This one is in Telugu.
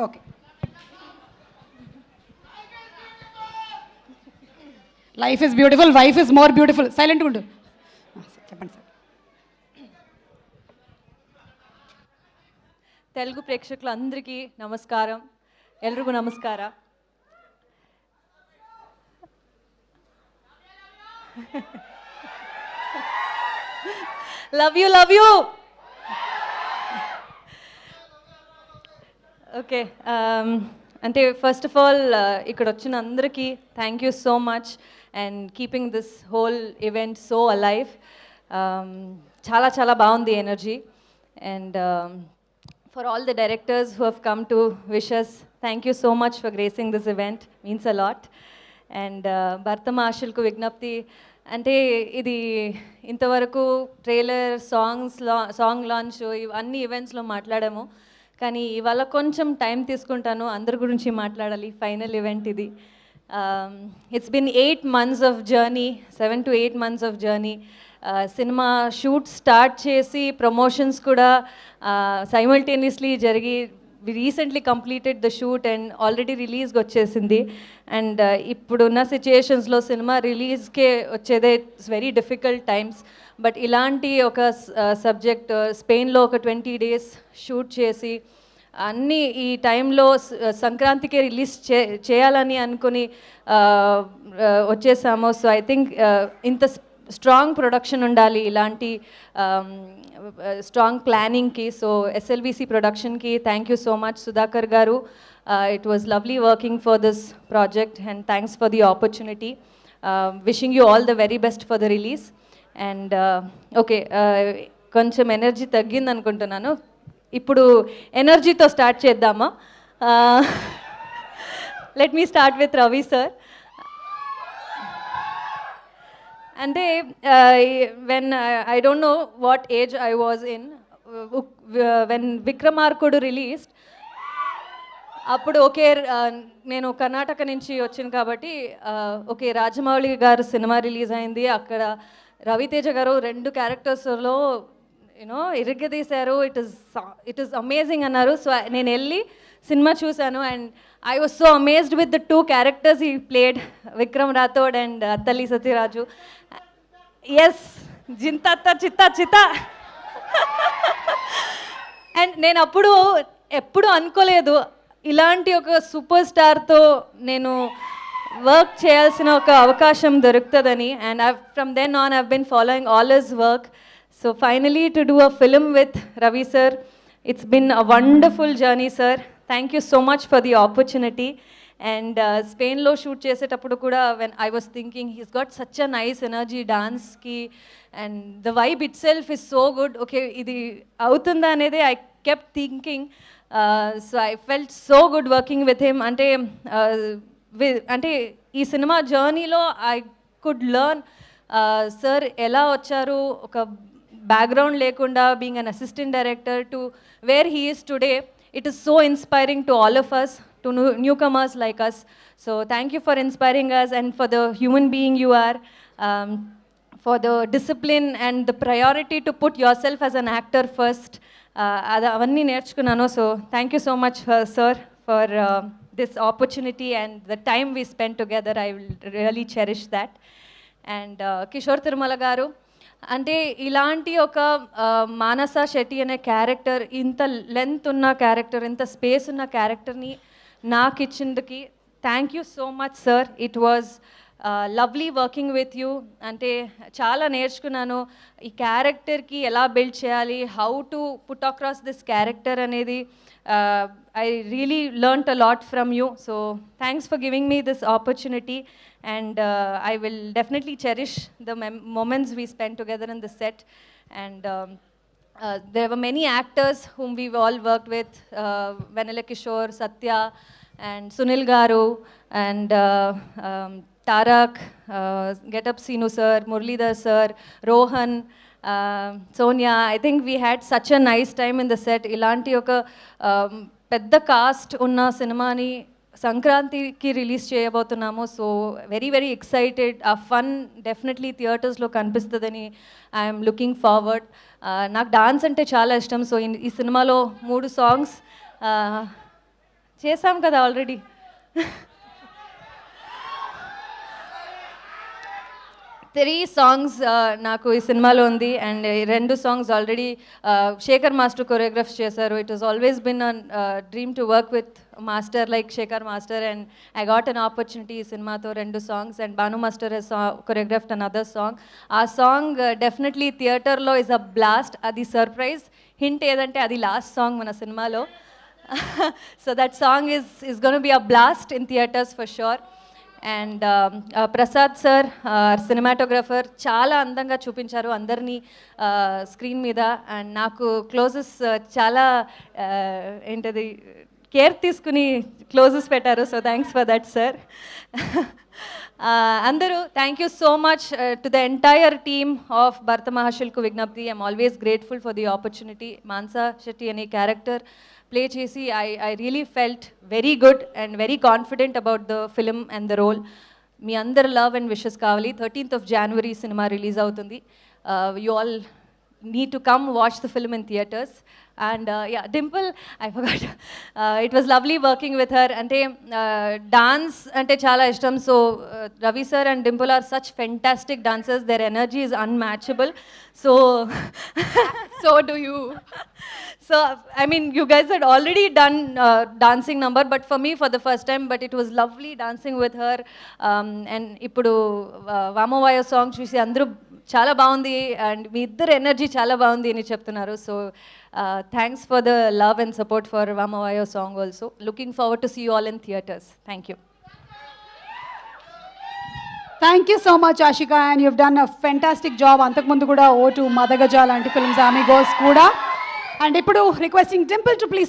Okay. Life is beautiful, wife is more beautiful. సైలెంట్గా ఉండు. చెప్పండి సార్. తెలుగు ప్రేక్షకులందరికీ నమస్కారం. ఎల్ರಿಗೂ నమస్ಕಾರ. Love you. ఓకే, అంటే ఫస్ట్ ఆఫ్ ఆల్ ఇక్కడ వచ్చిన అందరికీ thank you so much and keeping this whole event so alive. చాలా చాలా బాగుంది energy. And for all the directors who have come to wish us, thank you so much for gracing this event, means a lot. And Bhartama Ashilku Vignapti, అంటే ఇది ఇంతవరకు ట్రైలర్ సాంగ్ లాంచ్ అన్ని ఈవెంట్స్లో మాట్లాడాము, కానీ ఇవాళ కొంచెం టైం తీసుకుంటాను, అందరి గురించి మాట్లాడాలి. ఫైనల్ ఈవెంట్ ఇది. It's been 8 months of journey, 7 to 8 months of journey. Cinema shoot start చేసి ప్రమోషన్స్ కూడా సైమల్టేనియస్లీ జరిగి recently completed the shoot and already రిలీజ్కి వచ్చేసింది. అండ్ ఇప్పుడున్న సిచ్యుయేషన్స్లో సినిమా రిలీజ్కే వచ్చేదే it's very difficult times. But ఇలాంటి ఒక సబ్జెక్ట్ స్పెయిన్లో ఒక 20 days షూట్ చేసి అన్నీ ఈ టైంలో సంక్రాంతికే రిలీజ్ చేయాలని అనుకుని వచ్చేసాము. సో ఐ థింక్ ఇంత స్ట్రాంగ్ ప్రొడక్షన్ ఉండాలి ఇలాంటి స్ట్రాంగ్ ప్లానింగ్కి. సో ఎస్ఎల్విసి ప్రొడక్షన్కి thank you so much Sudhakar garu. It was lovely working for this project and thanks for the opportunity. Wishing you all the very best for the release. And okay, కొంచెం ఎనర్జీ తగ్గింది అనుకుంటున్నాను, ఇప్పుడు ఎనర్జీతో స్టార్ట్ చేద్దామా? Let me start with Ravi sir. అంటే when I don't know what age I was in when Vikramarkudu released. అప్పుడు ఓకే, నేను కర్ణాటక నుంచి వచ్చాను కాబట్టి ఓకే రాజమౌళి గారు సినిమా రిలీజ్ అయింది, అక్కడ రవితేజ గారు 2 క్యారెక్టర్స్లో యూనో ఇరగదీశారు, ఇట్ ఈస్ అమేజింగ్ అన్నారు. సో నేను వెళ్ళి సినిమా చూశాను and I was so amazed with the 2 characters he played, Vikram Rathod and Atali Satyaraju. Yes, Jintatta Chitta Chitta. And నేను ఎప్పుడు అనుకోలేదు ఇలాంటి ఒక సూపర్ స్టార్తో నేను వర్క్ చేయాల్సిన ఒక అవకాశం దొరుకుతుందని. And from then on I've been following all his work. So finally to do a film with Ravi sir, it's been a wonderful journey sir. Thank you so much for the opportunity. And స్పెయిన్లో షూట్ చేసేటప్పుడు కూడా when I was thinking he's got such a nice energy డాన్స్కి and the vibe itself is so good. Okay, ఇది అవుతుందా అనేది I kept thinking. So I felt so good working with him. అంటే ఈ సినిమా జర్నీలో ఐ కుడ్ లెర్న్ సార్ ఎలా వచ్చారు, ఒక బ్యాక్గ్రౌండ్ లేకుండా being an assistant director to where he is today. It is so inspiring to all of us, to newcomers like us. So thank you for inspiring us and for the human being you are, for the discipline and the priority to put yourself as an actor first. Avanni nerchukunnanu. So thank you so much sir for this opportunity and the time we spent together. I will really cherish that. And Kishore Tirumala garu, అంటే ఇలాంటి ఒక మానస శెట్టి అనే క్యారెక్టర్, ఇంత లెంత్ ఉన్న క్యారెక్టర్, ఇంత స్పేస్ ఉన్న క్యారెక్టర్ని నాకు ఇచ్చిందుకి thank you so much sir. It was lovely working with you. అంటే చాలా నేర్చుకున్నాను ఈ క్యారెక్టర్కి ఎలా బిల్డ్ చేయాలి, how to put across this character అనేది. I really learnt a lot from you. So thanks for giving me this opportunity. And I will definitely cherish the moments we spent together in the set. And there were many actors whom we've all worked with, Vanilla Kishore, Satya, and Sunil Garu, and Tarak, Get Up Sinu sir, Muralidhar sir, Rohan, Sonia. I think we had such a nice time in the set. Ilanti oka పెద్ద కాస్ట్ ఉన్న సినిమాని సంక్రాంతికి రిలీజ్ చేయబోతున్నాము. So very very excited. ఆ ఫన్ డెఫినెట్లీ థియేటర్స్లో కనిపిస్తుందని ఐఎమ్ లుకింగ్ ఫార్వర్డ్. నాకు డాన్స్ అంటే చాలా ఇష్టం. సో ఈ సినిమాలో 3 songs చేసాం కదా ఆల్రెడీ. త్రీ సాంగ్స్ నాకు ఈ సినిమాలో ఉంది and 2 songs already Shekhar master choreograph చేశారు. It was always been a dream to work with master like Shekhar master and I got an opportunity ఈ సినిమాతో 2 songs and Bhanu master he's choreographed another song. ఆ సాంగ్ డెఫినెట్లీ థియేటర్లో ఇస్ అ బ్లాస్ట్. అది సర్ప్రైజ్ హింట్ ఏదంటే అది లాస్ట్ సాంగ్ మన సినిమాలో. So that song is going to be a blast in theaters for sure. And Prasad sir cinematographer చాలా అందంగా చూపించారు అందరినీ స్క్రీన్ మీద. అండ్ నాకు క్లోజెస్ చాలా ఏంటది కేర్ తీసుకుని క్లోజెస్ పెట్టారు. So thanks for that sir. అందరూ thank you so much to the entire team of Bharatha మహాశిల్కు Vignapthi. I'm always grateful for the opportunity. Mansa Shetty అనే క్యారెక్టర్ ప్లే చేసి I really felt very good and very confident about the film and the role. మీ అందరు లవ్ అండ్ విషెస్ కావాలి. 13th of January సినిమా రిలీజ్ అవుతుంది. You all need to come watch the film in theaters. And yeah, Dimple, I forgot. It was lovely working with her. Ante dance ante chala ishtam. So Ravi sir and Dimple are such fantastic dancers. Their energy is unmatchable. So so do you. So I mean, you guys had already done dancing number, but for me for the first time. But it was lovely dancing with her. And ఇప్పుడు వామోవాయో సాంగ్ చూసి అందరూ చాలా బాగుంది అండ్ మీ ఇద్దరు ఎనర్జీ చాలా బాగుంది అని చెప్తున్నారు. So thanks for the love and support for వామోవాయో song also. Looking forward to see you all in theatres. Thank you. Thank you so much Ashika and you've done a fantastic job. అంతకుముందు కూడా O2 మదగజ లాంటి ఫిల్మ్స్, అమిగోస్ కూడా. అండ్ ఇప్పుడు రిక్వెస్టింగ్ డింపుల్ టు ప్లీజ్